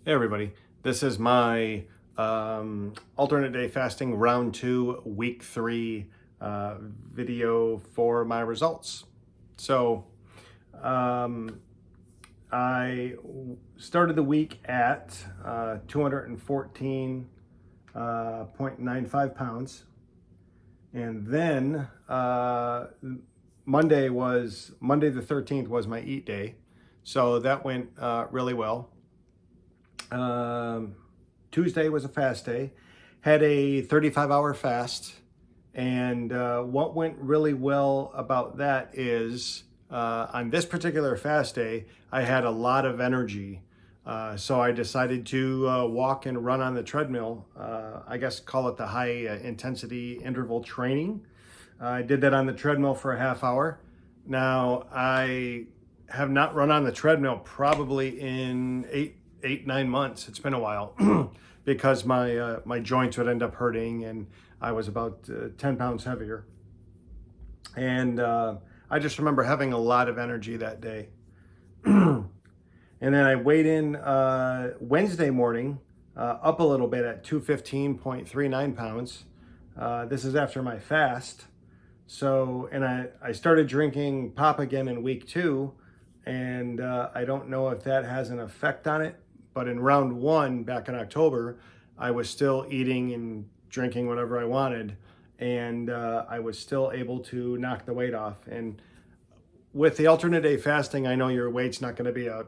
Hey everybody, this is my alternate day fasting round 2, week 3 video for my results. So um, I started the week at 214.95 pounds, and then Monday the 13th was my eat day, so that went really well. Um, Tuesday was a fast day, had a 35-hour fast. And what went really well about that is on this particular fast day, I had a lot of energy. So I decided to walk and run on the treadmill. I guess call it the high intensity interval training. I did that on the treadmill for a half hour. Now, I have not run on the treadmill probably in 9 months. It's been a while because my joints would end up hurting, and I was about 10 pounds heavier. And I just remember having a lot of energy that day. And then I weighed in Wednesday morning, up a little bit at 215.39 pounds. This is after my fast. So, and I started drinking pop again in week 2, and I don't know if that has an effect on it, but in round 1 back in October, I was still eating and drinking whatever I wanted, and I was still able to knock the weight off. And with the alternate day fasting, I know your weight's not going to be a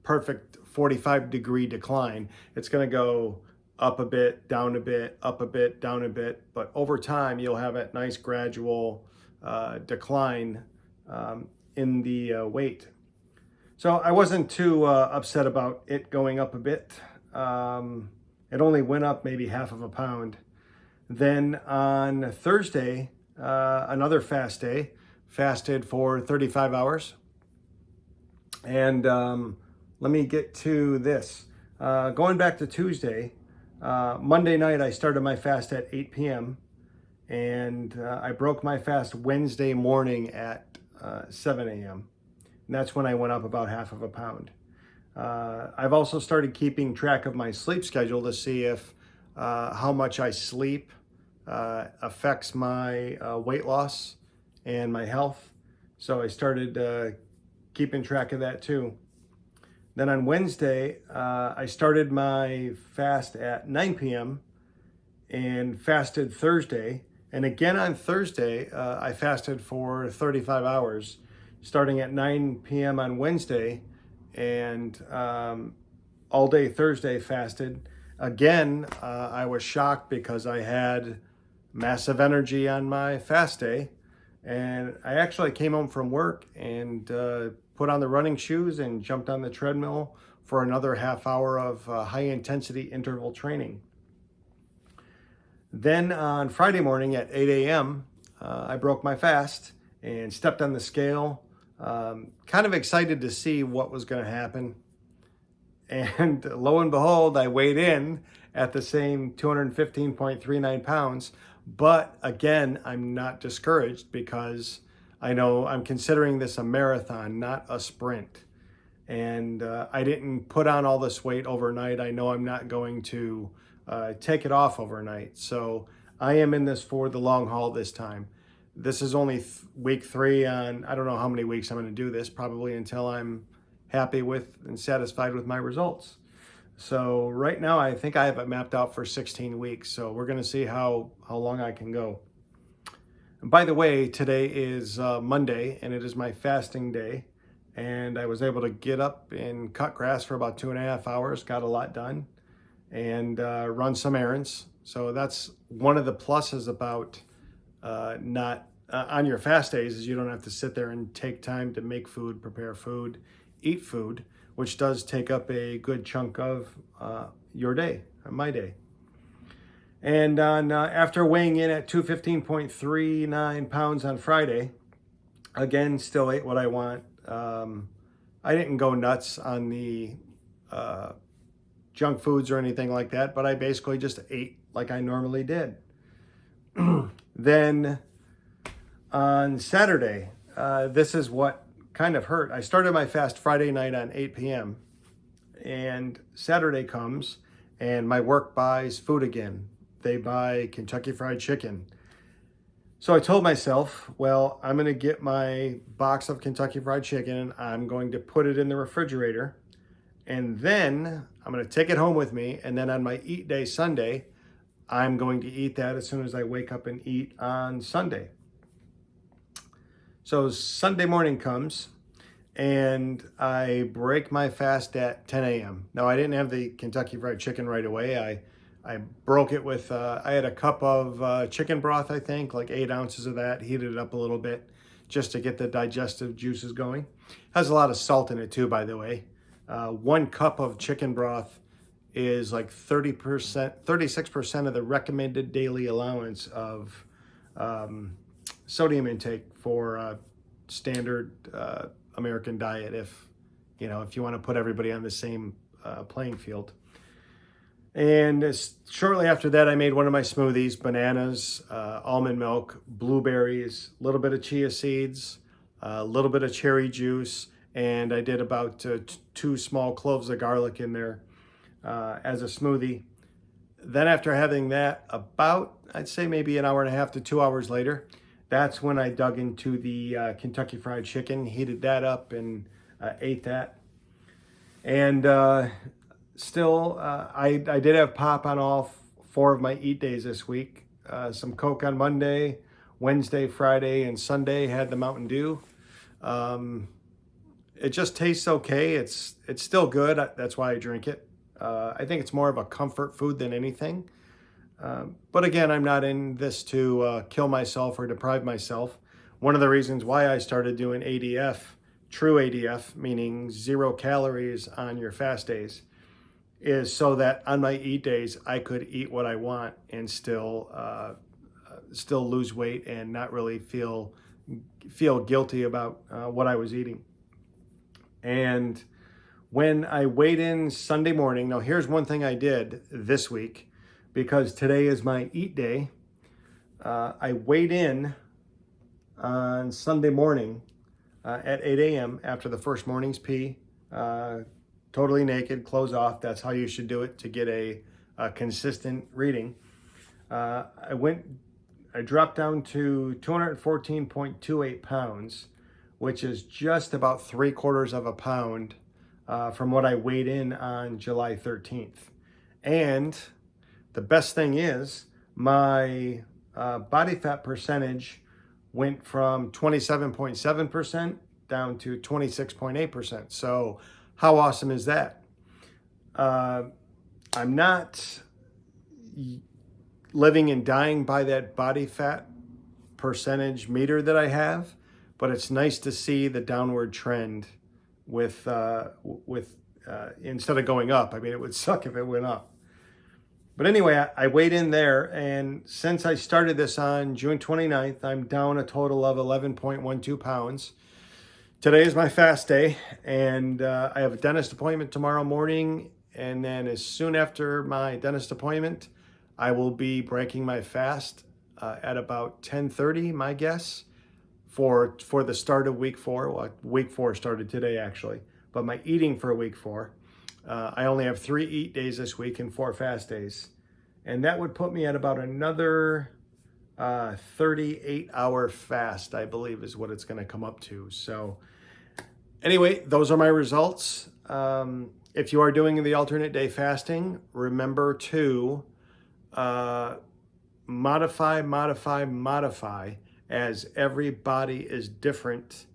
perfect 45-degree decline. It's going to go up a bit, down a bit, up a bit, down a bit. But over time, you'll have a nice gradual decline in the weight. So I wasn't too upset about it going up a bit. It only went up maybe half of a pound. Then on Thursday, another fast day, fasted for 35 hours. And let me get to this. Going back to Tuesday, Monday night I started my fast at 8 p.m. and I broke my fast Wednesday morning at 7 a.m. And that's when I went up about half of a pound. I've also started keeping track of my sleep schedule to see if how much I sleep affects my weight loss and my health. So I started keeping track of that too. Then on Wednesday, I started my fast at 9 p.m. and fasted Thursday. And again on Thursday, I fasted for 35 hours, starting at 9 p.m. on Wednesday, and all day Thursday fasted. Again, I was shocked because I had massive energy on my fast day. And I actually came home from work and put on the running shoes and jumped on the treadmill for another half hour of high intensity interval training. Then on Friday morning at 8 a.m., I broke my fast and stepped on the scale, kind of excited to see what was going to happen. And lo and behold, I weighed in at the same 215.39 pounds. But again, I'm not discouraged because I know I'm considering this a marathon, not a sprint. And I didn't put on all this weight overnight. I know I'm not going to take it off overnight. So I am in this for the long haul this time. This is only week 3 on, I don't know how many weeks I'm going to do this, probably until I'm happy with and satisfied with my results. So right now, I think I have it mapped out for 16 weeks. So we're going to see how long I can go. And by the way, today is Monday, and it is my fasting day. And I was able to get up and cut grass for about 2.5 hours, got a lot done, and run some errands. So that's one of the pluses about not on your fast days, is you don't have to sit there and take time to make food, prepare food, eat food, which does take up a good chunk of your day, my day. And on after weighing in at 215.39 pounds on Friday, again, still ate what I want. I didn't go nuts on the junk foods or anything like that, but I basically just ate like I normally did. Then on Saturday, this is what kind of hurt. I started my fast Friday night on 8 p.m. and Saturday comes and my work buys food again. They buy Kentucky Fried Chicken. So I told myself, well, I'm going to get my box of Kentucky Fried Chicken. I'm going to put it in the refrigerator. And then I'm going to take it home with me. And then on my eat day Sunday, I'm going to eat that as soon as I wake up and eat on Sunday. So Sunday morning comes and I break my fast at 10 a.m. Now, I didn't have the Kentucky Fried Chicken right away. I broke it with, I had a cup of chicken broth, I think, like 8 ounces of that, heated it up a little bit just to get the digestive juices going. Has a lot of salt in it too, by the way. 1 cup of chicken broth is like 30%, 36% of the recommended daily allowance of sodium intake for a standard American diet, if you want to put everybody on the same playing field. And shortly after that, I made one of my smoothies: bananas, almond milk, blueberries, a little bit of chia seeds, a little bit of cherry juice, and I did about 2 small cloves of garlic in there as a smoothie. Then after having that, about, I'd say maybe an hour and a half to 2 hours later, that's when I dug into the Kentucky Fried Chicken, heated that up, and ate that. And still, I did have pop on all 4 of my eat days this week. Some Coke on Monday, Wednesday, Friday, and Sunday had the Mountain Dew. It just tastes okay. It's still good. That's why I drink it. I think it's more of a comfort food than anything. But again, I'm not in this to kill myself or deprive myself. One of the reasons why I started doing ADF, true ADF, meaning 0 calories on your fast days, is so that on my eat days, I could eat what I want and still lose weight and not really feel guilty about what I was eating. And when I weighed in Sunday morning, now here's one thing I did this week, because today is my eat day. I weighed in on Sunday morning at 8 a.m. after the first morning's pee. Totally naked, clothes off. That's how you should do it to get a consistent reading. I dropped down to 214.28 pounds, which is just about 3/4 of a pound from what I weighed in on July 13th. And the best thing is my body fat percentage went from 27.7% down to 26.8%. So how awesome is that? I'm not living and dying by that body fat percentage meter that I have, but it's nice to see the downward trend with instead of going up. I mean, it would suck if it went up. But anyway, I weighed in there, and since I started this on June 29th, I'm down a total of 11.12 pounds. Today is my fast day, and I have a dentist appointment tomorrow morning, and then as soon after my dentist appointment, I will be breaking my fast at about 10:30, my guess, for the start of week 4. Well, week 4 started today, actually, but my eating for week 4. I only have 3 eat days this week and 4 fast days, and that would put me at about another 38-hour fast, I believe, is what it's going to come up to. So anyway, those are my results. If you are doing the alternate day fasting, remember to modify, as every body is different.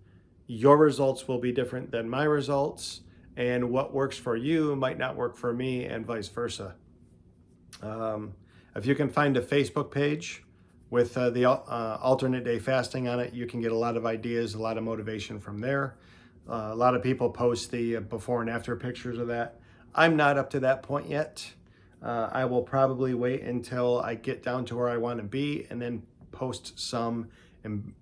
Your results will be different than my results, and what works for you might not work for me, and vice versa. If you can find a Facebook page with the alternate day fasting on it, you can get a lot of ideas, a lot of motivation from there. A lot of people post the before and after pictures of that. I'm not up to that point yet. I will probably wait until I get down to where I want to be and then post some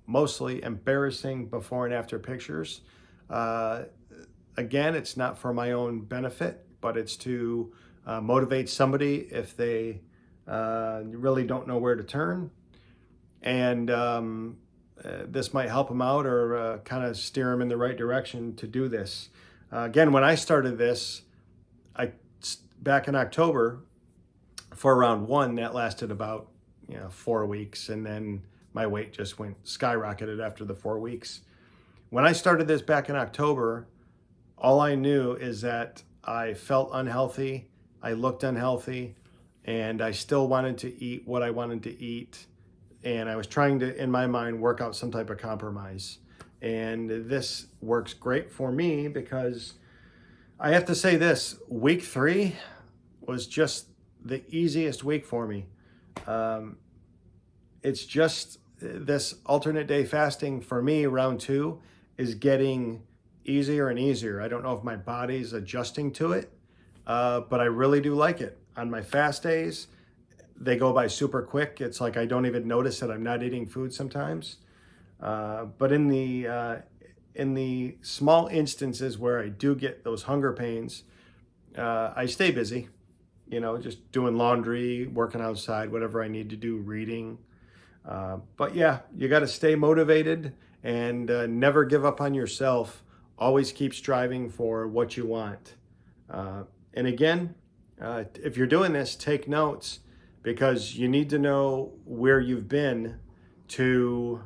mostly embarrassing before and after pictures. Again, it's not for my own benefit, but it's to motivate somebody if they really don't know where to turn. And this might help them out or kind of steer them in the right direction to do this. Again, when I started this, back in October for round one, that lasted about 4 weeks, and then my weight just skyrocketed after the 4 weeks. When I started this back in October, all I knew is that I felt unhealthy, I looked unhealthy, and I still wanted to eat what I wanted to eat. And I was trying to, in my mind, work out some type of compromise. And this works great for me because I have to say this, week 3 was just the easiest week for me. It's just this alternate day fasting for me, round 2, is getting easier and easier. I don't know if my body's adjusting to it, but I really do like it. On my fast days, they go by super quick. It's like I don't even notice that I'm not eating food sometimes. But in the small instances where I do get those hunger pains, I stay busy, just doing laundry, working outside, whatever I need to do, reading. But yeah, you got to stay motivated and never give up on yourself. Always keep striving for what you want. And again, if you're doing this, take notes, because you need to know where you've been to,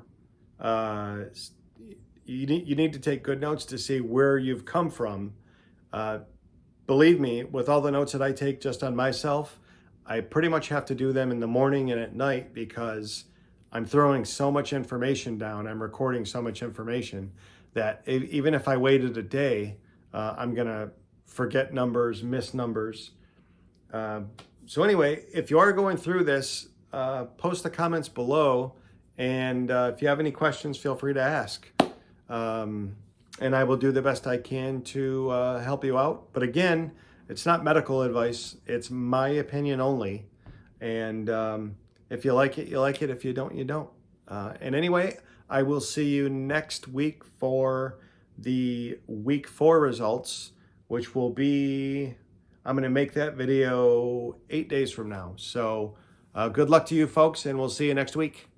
you need to take good notes to see where you've come from. Believe me, with all the notes that I take just on myself, I pretty much have to do them in the morning and at night because I'm throwing so much information down, I'm recording so much information that even if I waited a day, I'm gonna forget numbers, miss numbers. So anyway, if you are going through this, post the comments below, and if you have any questions, feel free to ask. And I will do the best I can to help you out. But again, it's not medical advice, it's my opinion only. And if you like it, you like it. If you don't, you don't. And anyway, I will see you next week for the week 4 results, which will be, I'm going to make that video 8 days from now. So good luck to you folks, and we'll see you next week.